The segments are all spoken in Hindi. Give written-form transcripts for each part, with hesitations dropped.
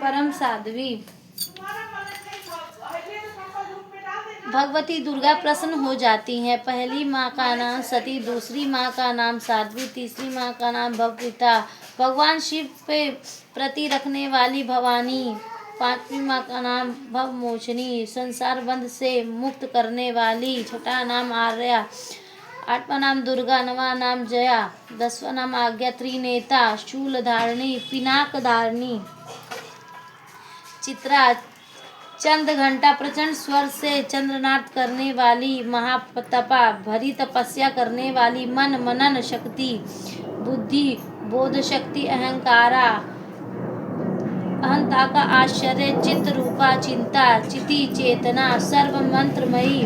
परम साध्वी। भगवती दुर्गा प्रसन्न हो जाती हैं। पहली माँ का नाम सती, दूसरी माँ का नाम साध्वी, तीसरी माँ का नाम भवपिता, भगवान शिव पे प्रति रखने वाली भवानी, पांचवी माँ का नाम भवमोचनी, संसार बंध से मुक्त करने वाली, छठा नाम आर्या, आठवां नाम दुर्गा, नवा नाम जया, दसवां नाम आज्ञा, त्रिनेता, शूल धारणी, पिनाक धारणी, चित्रा, चंद घंटा प्रचंड स्वर से चंद्रनाथ करने वाली, महातपा, भरी तपस्या करने वाली, मन मनन शक्ति, बुद्धि बोध शक्ति, अहंकारा, अहंता का आश्चर्य, चित्त रूपा, चिंता, चिति चेतना, सर्व मंत्रमयी,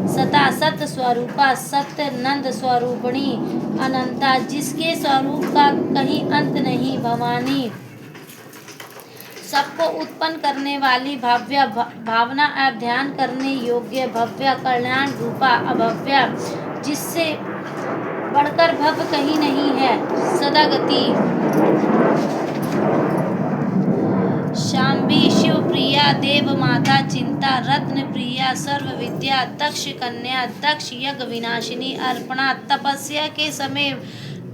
सता सत स्वरूपा, सत्य नंद स्वरूपिणी, अनंता, जिसके स्वरूप का कहीं अंत नहीं, भवानी, सबको उत्पन्न करने वाली, भव्य, भावना और ध्यान करने योग्य, भव्य, कल्याण रूपा, अभव्य, जिससे बढ़कर भव्य कहीं नहीं है, सदागति, शाम्भी, शिव प्रिया, देव माता, चिंता, रत्न प्रिया, सर्व विद्या, दक्ष कन्या, दक्ष यज्ञ विनाशिनी, अर्पणा, तपस्या के समय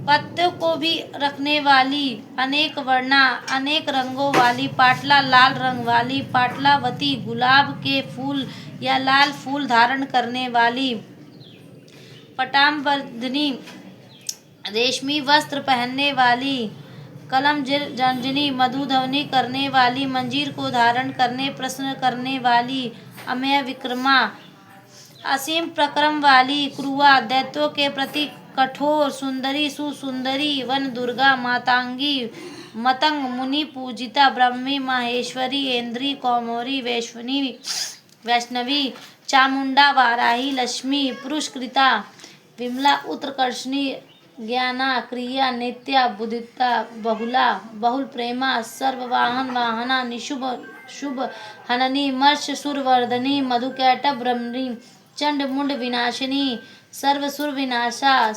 पत्तों को भी रखने वाली, अनेक वर्णा, अनेक रंगों वाली, पाटला, लाल रंग वाली, पाटलावती, गुलाब के फूल या लाल फूल धारण करने वाली, पटामवर्धिनी, रेशमी वस्त्र पहनने वाली, कलम जंजनी, मधुध्वनि करने वाली, मंजीर को धारण करने प्रसन्न करने वाली, अमेय विक्रमा, असीम प्रक्रम वाली, क्रूआ, दैत्यों के प्रति कठोर, सुंदरी, सुसुंदरी, वन दुर्गा, मातांगी, मतंग मुनि पूजिता, ब्रह्मी, माहेश्वरी, इंद्री, कौमोरी, वैष्णवी, चामुंडा, वाराही, लक्ष्मी, पुरुषकृता, विमला, उत्कर्षणी, ज्ञाना, क्रिया, नित्या, बुद्धिता, बहुला, बहुल प्रेमा, सर्ववाहन वाहना, निशुभ शुभ हननी, मर्ष सुरवर्धनी, मधुकैटभ ब्रह्मणी, चंड मुंड विनाशिनी, सर्वसुर विनाशा,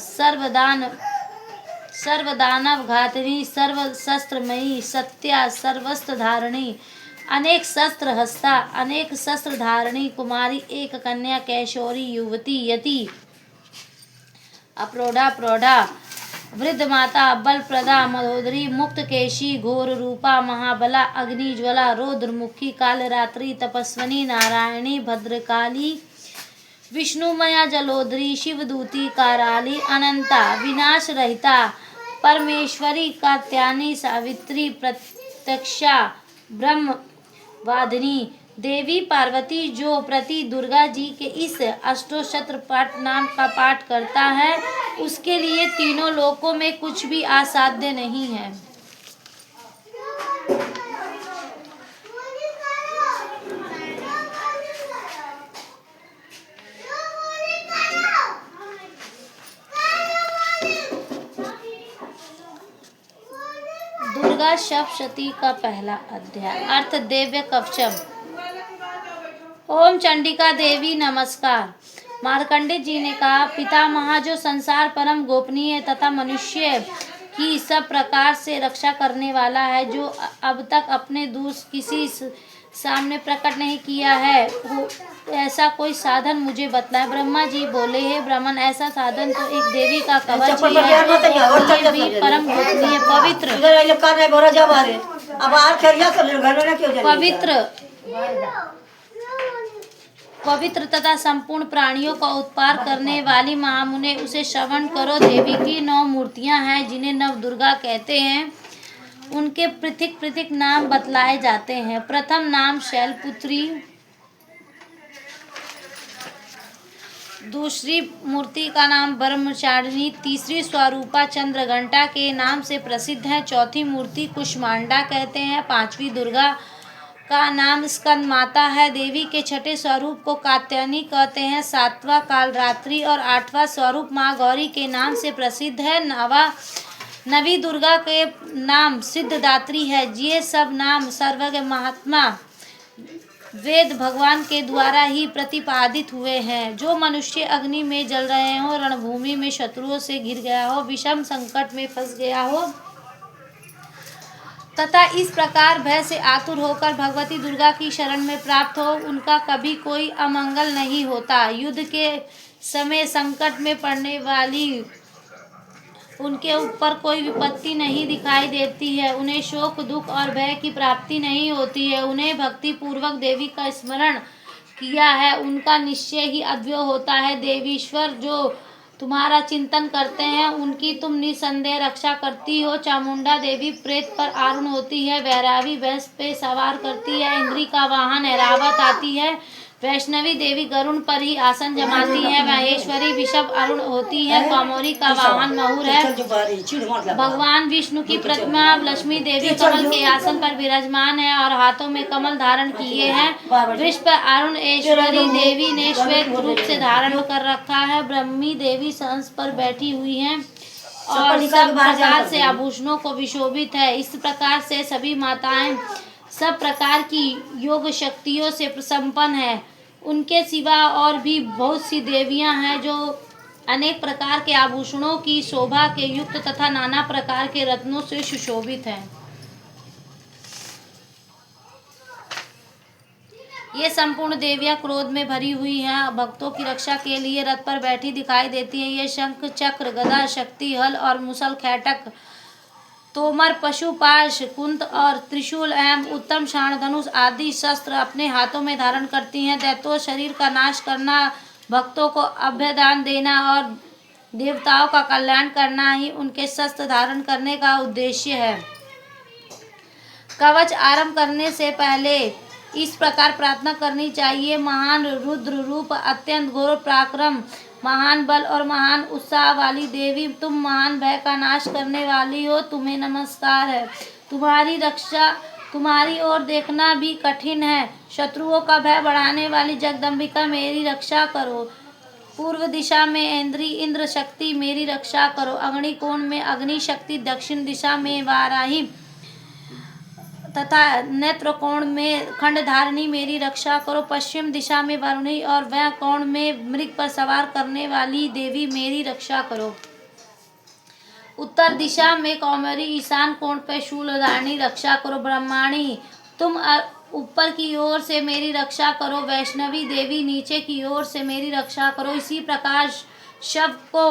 सर्वदानव घातिनी, सर्व शस्त्रमयी, सत्या, सर्वस्त्र धारिणी, अनेक शस्त्र हस्ता, अनेक शस्त्र धारिणी, कुमारी, एक कन्या, कैशोरी, युवती, यति, अप्रोढ़ा, प्रौढ़ा, वृद्ध माता, बलप्रदा, मधोदरी, मुक्त केशी, घोर रूपा, महाबला, अग्निज्वला, रौद्रमुखी, कालरात्रि, तपस्विनी, नारायणी, भद्रकाली, विष्णुमया, जलोदरी, शिवदूती, काराली, अनंता, विनाश रहिता, परमेश्वरी, कात्यायनी, सावित्री, प्रत्यक्षा, ब्रह्मवादिनी, देवी पार्वती, जो प्रति दुर्गा जी के इस अष्टोत्तर पाठ नाम का पाठ करता है, उसके लिए तीनों लोकों में कुछ भी असाध्य नहीं है। दुर्गा सप्तशती का पहला अध्याय। अर्थ दिव्य कवचम। ओम चंडिका देवी नमस्कार। मार्कंडे जी ने कहा, पितामह जो संसार परम गोपनीय तथा मनुष्य की सब प्रकार से रक्षा करने वाला है, जो अब तक अपने दूर किसी सामने प्रकट नहीं किया है, ऐसा कोई साधन मुझे बतलाए। ब्रह्मा जी बोले, हे ब्राह्मण, ऐसा साधन तो एक देवी का कवच ही है, ये भी परम गोपनीय पवित्र तथा संपूर्ण प्राणियों का उत्पार करने वाली महामुने, उसे श्रवण करो। देवी की 9 मूर्तियां हैं, जिन्हें नव दुर्गा कहते हैं। उनके पृथक पृथक नाम बतलाए जाते हैं। प्रथम नाम शैलपुत्री, दूसरी मूर्ति का नाम ब्रह्मचारिणी, तीसरी स्वरूपा चंद्रघंटा के नाम से प्रसिद्ध है, चौथी मूर्ति कुष्मांडा कहते हैं, पांचवी दुर्गा का नाम स्कंद माता है, देवी के छठे स्वरूप को कात्यायनी कहते हैं, सातवां कालरात्रि और आठवां स्वरूप माँ गौरी के नाम से प्रसिद्ध है, नवी दुर्गा के नाम सिद्धदात्री है। ये सब नाम सर्वज्ञ महात्मा वेद भगवान के द्वारा ही प्रतिपादित हुए हैं। जो मनुष्य अग्नि में जल रहे हो, रणभूमि में शत्रुओं से घिर गया हो, विषम संकट में फंस गया हो, तथा इस प्रकार भय से आतुर होकर भगवती दुर्गा की शरण में प्राप्त हो, उनका कभी कोई अमंगल नहीं होता। युद्ध के समय संकट में पड़ने वाली उनके ऊपर कोई विपत्ति नहीं दिखाई देती है। उन्हें शोक, दुख और भय की प्राप्ति नहीं होती है। उन्हें भक्ति पूर्वक देवी का स्मरण किया है, उनका निश्चय ही अद्भुत होता है। देवीश्वर जो तुम्हारा चिंतन करते हैं, उनकी तुम निसंदेह रक्षा करती हो। चामुंडा देवी प्रेत पर आरूढ़ होती है, भैरवी भैंस पे सवार करती है, इंद्री का वाहन ऐरावत आती है, वैष्णवी देवी गरुड़ पर ही आसन जमाती है, महेश्वरी विषभ अरुण होती है, कौमोरी का वाहन मयूर है। भगवान विष्णु की प्रतिमा लक्ष्मी देवी कमल के आसन पर विराजमान है और हाथों में कमल धारण किए हैं। वृषभ अरुण ऐश्वरी देवी ने श्वेत रूप से धारण कर रखा है। ब्रह्मी देवी हंस पर बैठी हुई है और सब प्रकार से आभूषणों को विशोभित है। इस प्रकार से सभी माताएं सब प्रकार की योग शक्तियों से संपन्न है। उनके सिवा और भी बहुत सी देवियां हैं जो अनेक प्रकार के आभूषणों की शोभा के युक्त तथा नाना प्रकार के रत्नों से सुशोभित हैं। ये संपूर्ण देवियां क्रोध में भरी हुई हैं, भक्तों की रक्षा के लिए रथ पर बैठी दिखाई देती हैं। ये शंख, चक्र, गदा, शक्ति, हल और मुसल, खैटक, तोमर, पशुपाश, कुंत और त्रिशूल एवं उत्तम शाण धनुष आदि शस्त्र अपने हाथों में धारण करती हैं। दैत्यों शरीर का नाश करना, भक्तों को अभयदान देना और देवताओं का कल्याण करना ही उनके शस्त्र धारण करने का उद्देश्य है। कवच आरंभ करने से पहले इस प्रकार प्रार्थना करनी चाहिए। महान रुद्र रूप, अत्यंत घोर पराक्रम, महान बल और महान उत्साह वाली देवी, तुम महान भय का नाश करने वाली हो, तुम्हें नमस्कार है। तुम्हारी रक्षा, तुम्हारी ओर देखना भी कठिन है। शत्रुओं का भय बढ़ाने वाली जगदम्बिका मेरी रक्षा करो। पूर्व दिशा में इंद्र शक्ति मेरी रक्षा करो। अग्निकोण में अग्नि शक्ति, दक्षिण दिशा में वाराही तथा नेत्र कोण में खंडधारिणी मेरी रक्षा करो। पश्चिम दिशा में वरुणी और वह कोण में मृग पर सवार करने वाली देवी मेरी रक्षा करो। उत्तर दिशा में कौमारी, ईशान कोण पर शूलधारिणी रक्षा करो। ब्रह्माणी तुम ऊपर की ओर से मेरी रक्षा करो। वैष्णवी देवी नीचे की ओर से मेरी रक्षा करो। इसी प्रकार शव को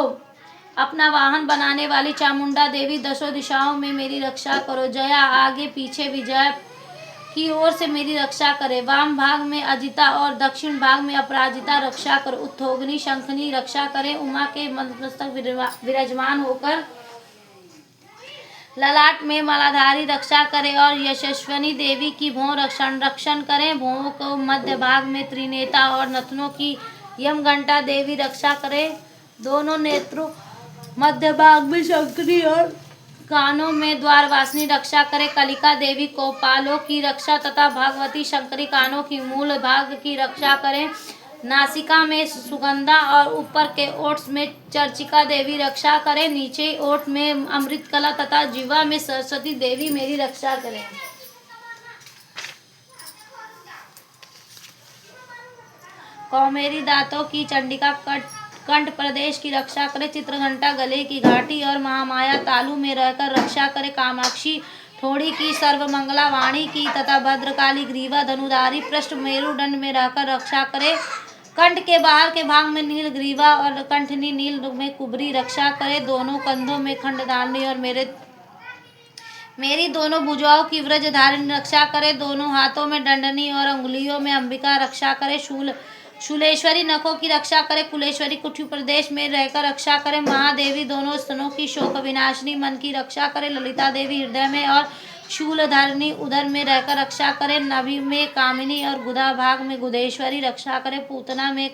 अपना वाहन बनाने वाली चामुंडा देवी दसों दिशाओं में मेरी रक्षा करो। जया आगे पीछे विजय की ओर से मेरी रक्षा करे। वाम भाग में अजिता और दक्षिण भाग में अपराजिता रक्षा करो। उत्थोगनी शंखनी रक्षा करे। उमा के मस्तक विराजमान होकर ललाट में मालाधारी रक्षा करे और यशस्वनी देवी की भौं रक्षण करे। भौं को मध्य भाग में त्रिनेता और नथनों की यमघंटा देवी रक्षा करे। दोनों नेत्रों मध्य भाग में शंकरी और कानों में द्वारवासिनी रक्षा करे। कलिका देवी कोपालों की रक्षा तथा भागवती शंकरी कानों की मूल भाग की रक्षा करे। नासिका में सुगंधा और ऊपर के ओठ में चर्चिका देवी रक्षा करे। नीचे ओठ में अमृत कला तथा जीवा में सरस्वती देवी मेरी रक्षा करे। कौमेरी दांतों की चंडिका कंठ प्रदेश की रक्षा करे। चित्रघंटा गले की घाटी और महामाया तालु में रहकर रक्षा करे। कामाक्षी थोड़ी की सर्वमंगला वाणी की तथा भद्रकाली ग्रीवा धनुधारी पृष्ठ मेरुदंड में रहकर रक्षा करे। कंठ के बाहर के भाग में नील ग्रीवा और कंठनी नील में कुबरी रक्षा करे। दोनों कंधों में खंडदानी और मेरी दोनों भुजाओं की व्रजधारिणी रक्षा करे। दोनों हाथों में दंडनी और अंगुलियों में अंबिका रक्षा करे। शूलेश्वरी नखों की रक्षा करे। कुलेश्वरी कुटी प्रदेश में रहकर रक्षा करे। महादेवी दोनों स्तनों की शोक विनाशिनी मन की रक्षा करे। ललिता देवी हृदय में और शूलधारिणी उदर में रहकर रक्षा करे। नाभि में कामिनी और गुदा भाग में गुदेश्वरी रक्षा करे। पूतना में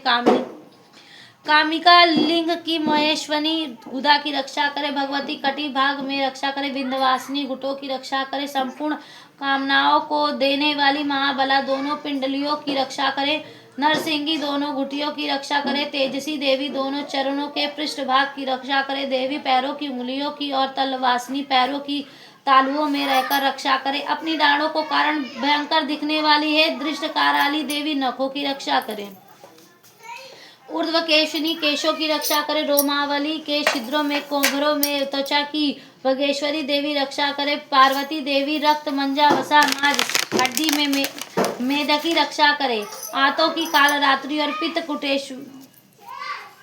कामिका लिंग की महेश्वनी गुदा की रक्षा करे। भगवती कटी भाग में रक्षा करे। विंध्यवासिनी गुटों की रक्षा करे। संपूर्ण कामनाओं को देने वाली महाबला दोनों पिंडलियों की रक्षा करे। नरसिंगी दोनों घुटियों की रक्षा करे। तेजसी देवी दोनों चरणों के पृष्ठ भाग की रक्षा करे। देवी पैरों की उंगलियों की और तलवासिनी पैरों की तालुओं में रहकर रक्षा करे। अपनी डाढ़ों को कारण भयंकर दिखने वाली है दृष्ट काराली देवी नखों की रक्षा करे। ऊर्ध्व केशनी केशों की रक्षा करे। रोमावली के छिद्रों में कोंभरों में त्वचा की भगेश्वरी देवी रक्षा करे। पार्वती देवी रक्त मंजा वसा माज हड्डी में मेदकी रक्षा करे। आंतों की काल रात्रि और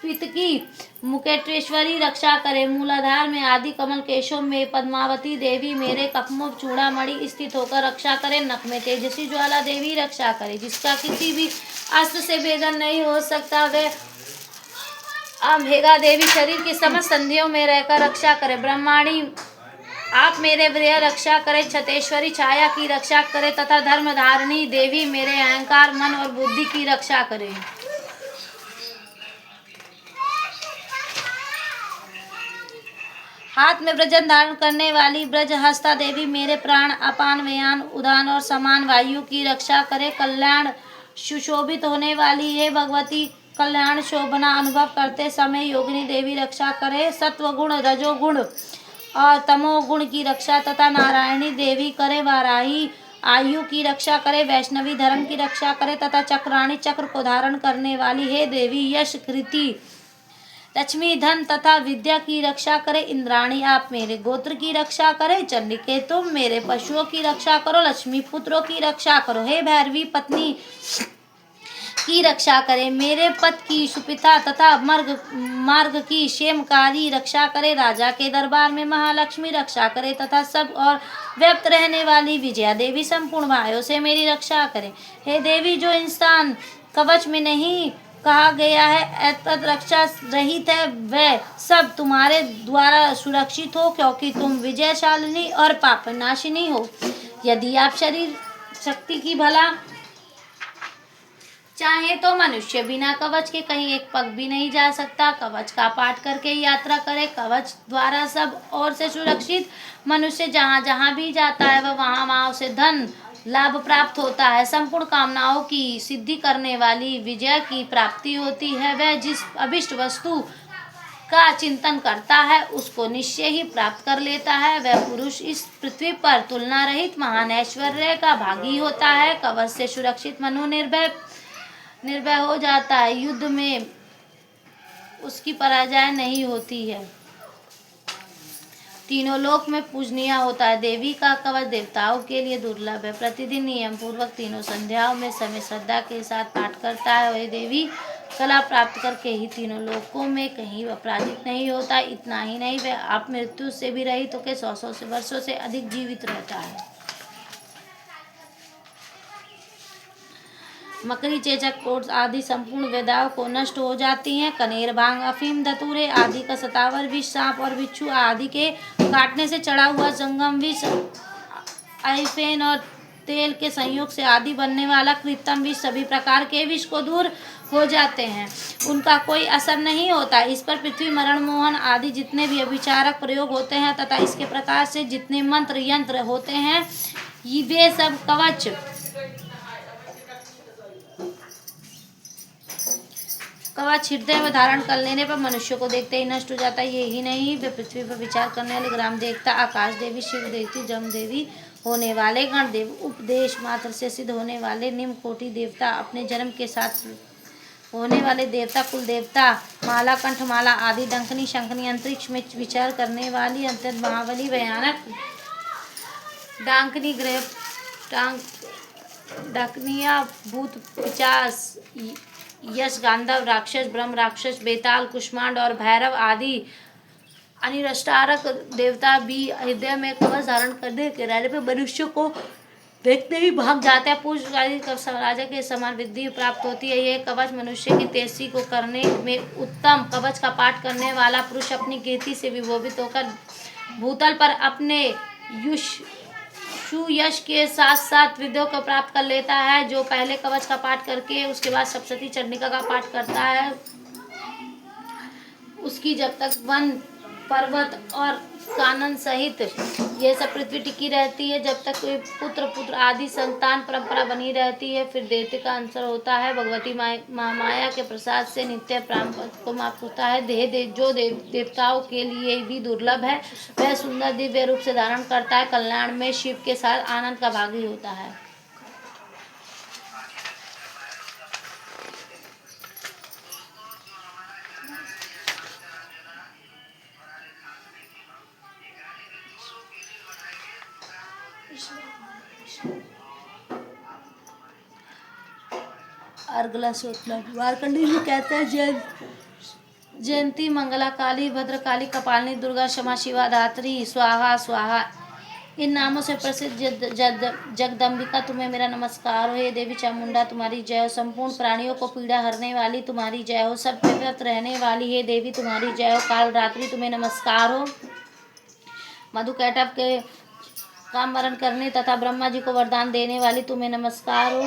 पित्त की मुकेटेश्वरी रक्षा करे। मूलाधार में आदि कमल केशों में पद्मावती देवी मेरे कपमों चूड़ामणि स्थित होकर रक्षा करे। नख में तेजस्वी ज्वाला देवी रक्षा करे। जिसका किसी भी अस्त्र से भेदन नहीं हो सकता वे अम्बिका देवी शरीर की समस्त संधियों में रहकर रक्षा करे। ब्रह्माणी आप मेरे प्रिय रक्षा करे। छतेश्वरी छाया की रक्षा करे तथा धर्मधारिणी देवी मेरे अहंकार मन और बुद्धि की रक्षा करे। हाथ में वज्र धारण करने वाली ब्रज हस्ता देवी मेरे प्राण अपान व्यान उदान और समान वायु की रक्षा करे। कल्याण सुशोभित होने वाली है भगवती कल्याण शोभना अनुभव करते समय योगिनी देवी रक्षा करे। सत्वगुण रजोगुण और तमोगुण की रक्षा तथा नारायणी देवी करे। वाराही आयु की रक्षा करे। वैष्णवी धर्म की रक्षा करे तथा चक्राणी चक्र को धारण करने वाली है देवी यश कृति लक्ष्मी धन तथा विद्या की रक्षा करे। इंद्राणी आप मेरे गोत्र की रक्षा करे। चंडिके तुम मेरे पशुओं की रक्षा करो। लक्ष्मी पुत्रों की रक्षा करो। हे भैरवी पत्नी की रक्षा करे। मेरे पद की सुपिता तथा मार्ग की क्षेमकारी रक्षा करे। राजा के दरबार में महालक्ष्मी रक्षा करे तथा सब और व्यक्त रहने वाली विजया देवी संपूर्ण भाइयों से मेरी रक्षा करे। हे देवी जो इंसान कवच में नहीं कहा गया है तद रक्षा रहित है वह सब तुम्हारे द्वारा सुरक्षित हो क्योंकि तुम विजयशालिनी और पापनाशिनी हो। यदि आप शरीर शक्ति की भला चाहे तो मनुष्य बिना कवच के कहीं एक पग भी नहीं जा सकता। कवच का पाठ करके यात्रा करे। कवच द्वारा सब ओर से सुरक्षित मनुष्य जहाँ जहाँ भी जाता है वह वहाँ वहाँ उसे धन लाभ प्राप्त होता है। संपूर्ण कामनाओं की सिद्धि करने वाली विजय की प्राप्ति होती है। वह जिस अभिष्ट वस्तु का चिंतन करता है उसको निश्चय ही प्राप्त कर लेता है। वह पुरुष इस पृथ्वी पर तुलना रहित महान ऐश्वर्य का भागी होता है। कवच से सुरक्षित मनु निर्भय हो जाता है। युद्ध में उसकी पराजय नहीं होती है। तीनों लोक में पूजनीय होता है। देवी का कवच देवताओं के लिए दुर्लभ है। प्रतिदिन नियम पूर्वक तीनों संध्याओं में समय श्रद्धा के साथ पाठ करता है और देवी कला प्राप्त करके ही तीनों लोकों में कहीं अपराजित नहीं होता। इतना ही नहीं वह आप मृत्यु से भी रहित होकर 100 से वर्षों से अधिक जीवित रहता है। मकड़ी चेचक कोर्स आदि संपूर्ण वेदाओं को नष्ट हो जाती हैं। कनेर भांग अफीम धतूरे आदि का सतावर विष सांप और बिच्छू आदि के काटने से चढ़ा हुआ जंगम विष आइफेन और तेल के संयोग से आदि बनने वाला कृत्रिम विष सभी प्रकार के विष को दूर हो जाते हैं। उनका कोई असर नहीं होता। इस पर पृथ्वी मरण मोहन आदि जितने भी अभिचारक प्रयोग होते हैं तथा इसके प्रकार से जितने मंत्र यंत्र होते हैं वे सब कवच हृदय में धारण कर लेने पर मनुष्य को देखते ही नष्ट हो जाता है। यही नहीं वे पृथ्वी पर विचार करने वाले ग्राम देवता आकाश देवी शिव देवी जम देवी होने वाले गण देव उपदेश मात्र से सिद्ध होने वाले निम्न कोटि देवता अपने जन्म के साथ होने वाले देवता कुल देवता माला कंठमाला आदि डंकनी शंखनी अंतरिक्ष में विचार करने वाली अत्यंत महाबली भयानक डांकनी ग्रह डाकनिया भूत पिचास यश गांधव राक्षस ब्रह्म राक्षस बेताल कुष्मांड और भैरव आदि अनिष्टारक देवता भी हृदय में कवच धारण करने के रहने पर मनुष्य को देखते ही भाग जाते हैं। पुरुष राजा के समान विद्धि प्राप्त होती है। यह कवच मनुष्य की तेजस्वी को करने में उत्तम। कवच का पाठ करने वाला पुरुष अपनी कीर्ति से विभूषित होकर भूतल पर अपने सुयश के साथ साथ विद्यों को प्राप्त कर लेता है। जो पहले कवच का पाठ करके उसके बाद सप्तशती चंडिका का पाठ करता है उसकी जब तक वन पर्वत और कानन सहित ये सब पृथ्वी टिकी रहती है जब तक कोई पुत्र आदि संतान परंपरा बनी रहती है। फिर देवते का अंतर होता है। भगवती माया के प्रसाद से नित्य प्राप्त को प्राप्त होता है। जो देवताओं के लिए भी दुर्लभ है वह सुंदर दिव्य रूप से धारण करता है। कल्याण में शिव के साथ आनंद का भागी होता है। अर्गला सोतला मार्कंडेय जी कहते हैं जयंती मंगला काली भद्रकाली कपालिनी दुर्गा क्षमा शिवा धात्री स्वाहा स्वाहा इन नामों से प्रसिद्ध जगदम्बिका तुम्हें मेरा नमस्कार हो। हे देवी चामुंडा तुम्हारी जय हो। संपूर्ण प्राणियों को पीड़ा हरने वाली तुम्हारी जय हो। सब व्यक्त रहने वाली हे देवी तुम्हारी जय हो। काल रात्रि तुम्हें नमस्कार हो। मधु कैटभ के का मरण करने तथा ब्रह्मा जी को वरदान देने वाली तुम्हें नमस्कार हो।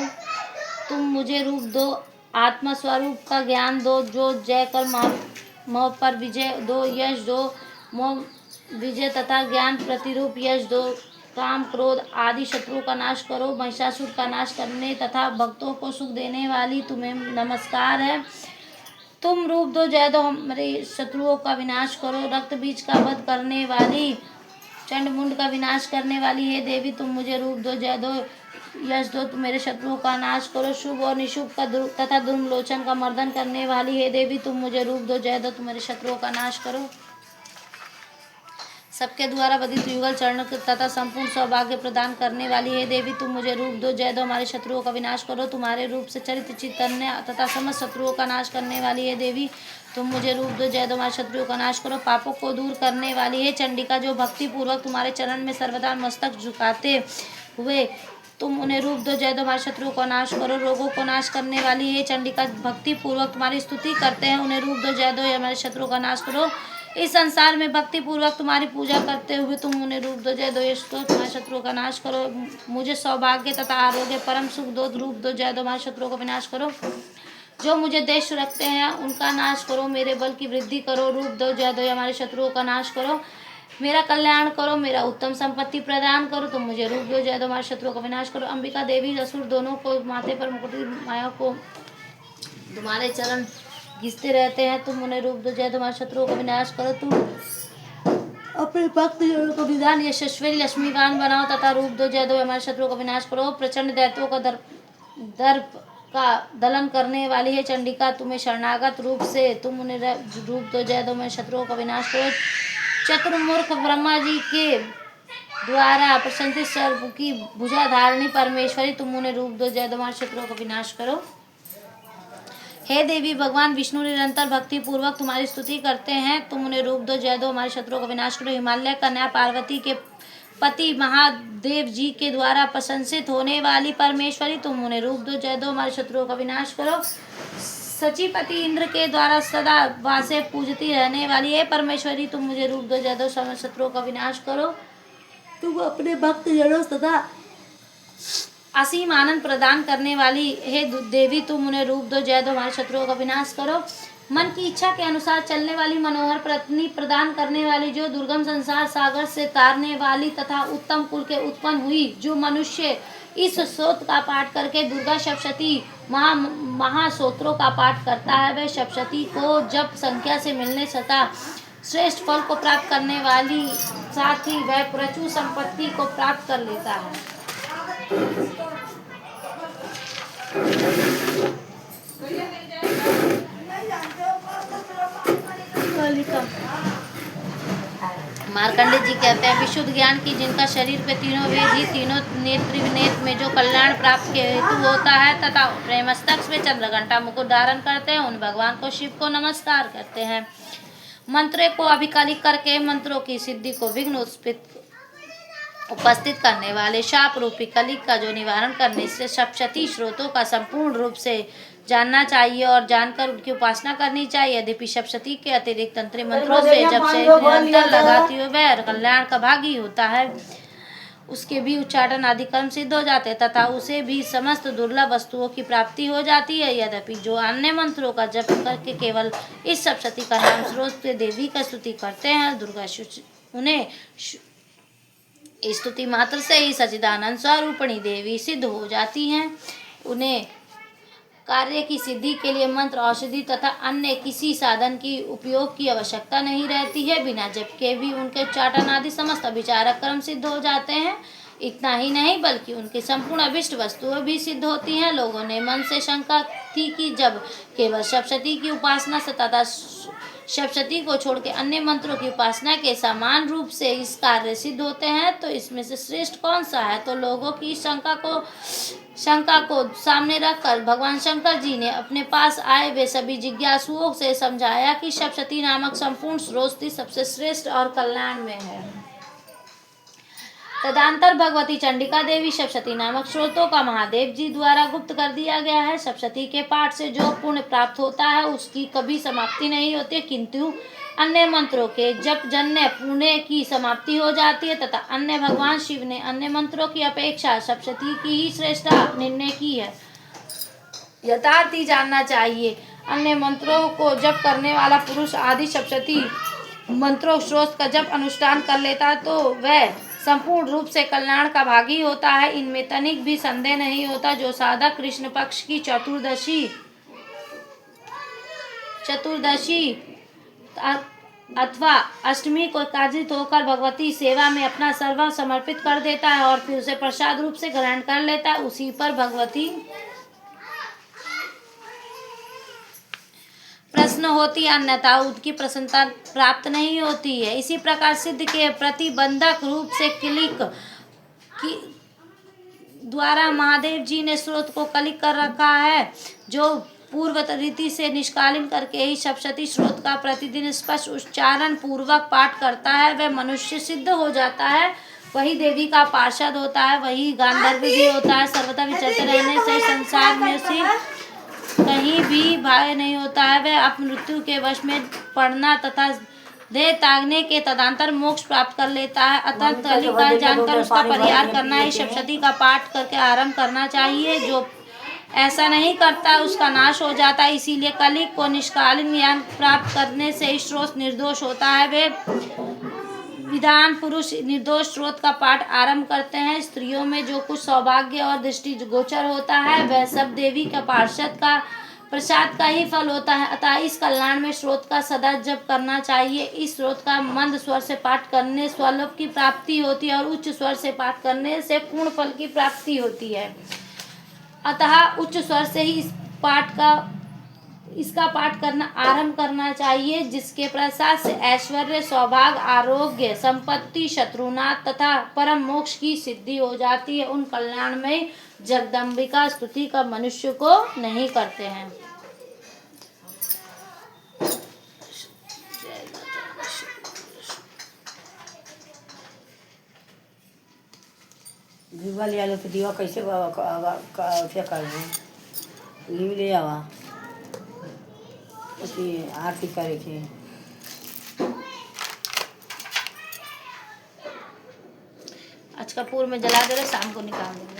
तुम मुझे रूप दो, आत्मा स्वरूप का ज्ञान दो, जो जय कर मोह पर विजय दो, यश दो, मोह विजय तथा ज्ञान प्रतिरूप यश दो। काम क्रोध आदि शत्रुओं का नाश करो। महिषासुर का नाश करने तथा भक्तों को सुख देने वाली तुम्हें नमस्कार है। तुम रूप दो, जय दो, हमारे शत्रुओं का विनाश करो। रक्त बीज का वध करने वाली, चंड मुंड का विनाश करने वाली हे देवी तुम मुझे रूप दो, जय दो, यश दो, तुम मेरे शत्रुओं का नाश करो। शुभ और निशुभ का तथा दुर्मलोचन का मर्दन करने वाली हे देवी तुम मुझे रूप दो, जय दो, तुम मेरे शत्रुओं का नाश करो। सबके द्वारा वधित युगल चरण तथा संपूर्ण सौभाग्य प्रदान करने वाली हे देवी तुम मुझे रूप दो, जय दो, हमारे शत्रुओं का विनाश करो। तुम्हारे रूप से चरित्र चितन्य तथा समस्त शत्रुओं का नाश करने वाली हे देवी तुम मुझे रूप दो, जय दो, हमारे शत्रुओं का नाश करो। पापों को दूर करने वाली हे चंडिका, जो भक्ति पूर्वक तुम्हारे चरण में सर्वदा मस्तक झुकाते हुए तुम उन्हें रूप दो, जय दो, हमारे शत्रुओं को नाश करो। रोगों को नाश करने वाली हे चंडिका, भक्ति पूर्वक तुम्हारी स्तुति करते हैं उन्हें रूप दो, जय दो, हमारे शत्रुओं का नाश करो। इस संसार में भक्ति पूर्वक तुम्हारी पूजा करते हुए तुम उन्हें रूप दो, जय दो, यश दो, तुम्हारे शत्रुओं का नाश करो। मुझे सौभाग्य तथा आरोग्य परम सुख दो, रूप दो, जय दो, हमारे शत्रुओं का विनाश करो। जो मुझे देश रखते हैं उनका नाश करो। मेरे बल की वृद्धि करो, रूप दो, जय दो, हमारे शत्रुओं का नाश करो। मेरा कल्याण करो, मेरा उत्तम संपत्ति प्रदान करो। तुम मुझे रूप दो, जय दो, हमारे शत्रुओं का विनाश करो। अंबिका देवी असुर दोनों को माथे पर मुकुट माया को तुम्हारे चरण घिसते रहते हैं, तुम उन्हें रूप दो, जय दो, हमारे शत्रुओं का विनाश करो। तुम अपने भक्त जनों को विधान यशस्वी लक्ष्मीवान बनाओ तथा रूप दो, जय दो, हमारे शत्रुओं का विनाश करो। प्रचंड दैत्यों का दर्प का दलन करने वाली है चंडिका, तुम्हें शरणागत रूप से तुम उन्हें रूप दो, जय दो, हमारे शत्रुओं का विनाश करो। चतुर्मुख ब्रह्मा जी के द्वारा प्रशंसित सर्प की भुजा धारणी परमेश्वरी, तुम उन्हें रूप दो, जय दो, हमारे शत्रुओं का विनाश करो। हे देवी भगवान विष्णु निरंतर भक्ति पूर्वक तुम्हारी स्तुति करते हैं, तुम उन्हें रूप दो, जय दो, हमारे शत्रुओं का विनाश करो। हिमालय कन्या पार्वती के पति महादेव जी के द्वारा प्रशंसित होने वाली परमेश्वरी, तुम उन्हें रूप दो, जय दो, हमारे शत्रुओं का विनाश करो। सचिपति इंद्र के द्वारा सदा वासे पूजती रहने वाली है परमेश्वरी, तुम मुझे रूप दो, जय दो, शत्रुओं का विनाश करो। तुम अपने भक्त जनों सदा असीम आनंद प्रदान करने वाली हे देवी तुम उन्हें रूप दो, जय दो, हमारे शत्रुओं का विनाश करो। मन की इच्छा के अनुसार चलने वाली मनोहर पत्नी प्रदान करने वाली, जो दुर्गम संसार सागर से तारने वाली तथा उत्तम कुल के उत्पन्न हुई, जो मनुष्य इस स्तोत्र का पाठ करके दुर्गा सप्तशती महास्तोत्रों का पाठ करता है, वह सप्तशती को जब संख्या से मिलने सता श्रेष्ठ फल को प्राप्त करने वाली, साथ ही वह प्रचुर संपत्ति को प्राप्त कर लेता है। मार्कंडेय जी कहते हैं, विशुद्ध ज्ञान की जिनका शरीर पे तीनों वेद ही तीनों नेत्र में जो कल्याण प्राप्त के हेतु होता है तथा प्रेमस्तक में चंद्रघंटा मुकुट धारण करते हैं, उन भगवान को शिव को नमस्कार करते हैं। मंत्र को अभिकलित करके मंत्रों की सिद्धि को विघ्न उपस्थित करने वाले शाप रूपी कलिक का जो निवारण करने से सप्तशती स्रोतों का संपूर्ण रूप से जानना चाहिए और जानकर उनकी उपासना करनी चाहिए। यद्यपि सप्तशती के अतिरिक्त तंत्री मंत्रों से जब से निरंतर लगाती हुए वह कल्याण का भागी होता है, उसके भी उच्चाटन आदि कर्म सिद्ध हो जाते हैं तथा उसे भी समस्त दुर्लभ वस्तुओं की प्राप्ति हो जाती है। यद्यपि जो अन्य मंत्रों का जप करके केवल इस सप्तशती का नाम स्रोत के देवी का स्तुति करते हैं, दुर्गा उन्हें स्तुति मात्र से ही सच्चिदानंद स्वरूपिणी देवी सिद्ध हो जाती हैं। उन्हें कार्य की सिद्धि के लिए मंत्र, औषधि तथा अन्य किसी साधन की उपयोग की आवश्यकता नहीं रहती है। बिना जप के भी उनके उच्चाटन आदि समस्त अभिचारक कर्म सिद्ध हो जाते हैं। इतना ही नहीं बल्कि उनकी संपूर्ण अभिष्ट वस्तुएं भी सिद्ध होती हैं। लोगों ने मन से शंका थी कि जब केवल सप्तशती की उपासना से तथा सप्तशती को छोड़ के अन्य मंत्रों की उपासना के समान रूप से इस कार्य सिद्ध होते हैं, तो इसमें से श्रेष्ठ कौन सा है? तो लोगों की शंका को सामने रखकर भगवान शंकर जी ने अपने पास आए वे सभी जिज्ञासुओं से समझाया कि सप्तशती नामक संपूर्ण स्रोत सबसे श्रेष्ठ और कल्याण में है। तदंतर भगवती चंडिका देवी सप्तशती नामक स्रोतों का महादेव जी द्वारा गुप्त कर दिया गया है। सप्तशती के पाठ से जो पुण्य प्राप्त होता है उसकी कभी समाप्ति नहीं होती, किंतु अन्य मंत्रों के जप जन्य पुण्य की समाप्ति हो जाती है तथा अन्य भगवान शिव ने अन्य मंत्रों की अपेक्षा सप्तशती की ही श्रेष्ठता निर्णय की है। यथार्थ ही जानना चाहिए, अन्य मंत्रों को जप करने वाला पुरुष आदि सप्तशती मंत्रों स्रोत का जप अनुष्ठान कर लेता तो वह संपूर्ण रूप से कल्याण का भागी होता है। इनमें तनिक भी संदेह नहीं होता। जो साधक कृष्ण पक्ष की चतुर्दशी अथवा अष्टमी को एकाग्रित होकर भगवती सेवा में अपना सर्वस्व समर्पित कर देता है और फिर उसे प्रसाद रूप से ग्रहण कर लेता है, उसी पर भगवती प्रश्न होती, अन्यथा उसकी प्रसन्नता प्राप्त नहीं होती है। इसी प्रकार सिद्ध के प्रतिबंधक रूप से क्लिक की द्वारा महादेव जी ने स्रोत को क्लिक कर रखा है। जो पूर्व रीति से निष्कालन करके ही सप्तशती स्रोत का प्रतिदिन स्पष्ट उच्चारण पूर्वक पाठ करता है वह मनुष्य सिद्ध हो जाता है, वही देवी का पार्षद होता है, वही गांधर्व भी होता है। सर्वथा विचरते रहने से संसार में से कहीं भी भय नहीं होता है। वह अपनी मृत्यु के वश में पड़ना तथा देह त्यागने के तदंतर मोक्ष प्राप्त कर लेता है। अतः कलिकाल जानकर उसका परिहार करना ही सप्तशती का पाठ करके आरंभ करना चाहिए। जो ऐसा नहीं करता उसका नाश हो जाता है। इसीलिए कलिक को निष्कालीन ज्ञान प्राप्त करने से स्रोत निर्दोष होता है। वे विद्वान पुरुष निर्दोष स्रोत का पाठ आरंभ करते हैं। स्त्रियों में जो कुछ सौभाग्य और दृष्टि गोचर होता है वह सब देवी का पार्षद का प्रसाद का ही फल होता है। अतः इस कल्याण में स्रोत का सदा जप करना चाहिए। इस स्रोत का मंद स्वर से पाठ करने स्वलोक की प्राप्ति होती है और उच्च स्वर से पाठ करने से पूर्ण फल की प्राप्ति होती है। अतः उच्च स्वर से ही इसका पाठ करना आरंभ करना चाहिए, जिसके प्रसाद से ऐश्वर्य, सौभाग्य, आरोग्य, संपत्ति, शत्रुनाश तथा परम मोक्ष की सिद्धि हो जाती है। उन कल्याण में जगदम्बिका स्तुति का मनुष्य को नहीं करते हैं। दीवा ले आलो तो दीवा कैसे कर दू ले आवा उसकी आरती करे के। आज कपूर में जला दे रहे, शाम को निकाल देंगे।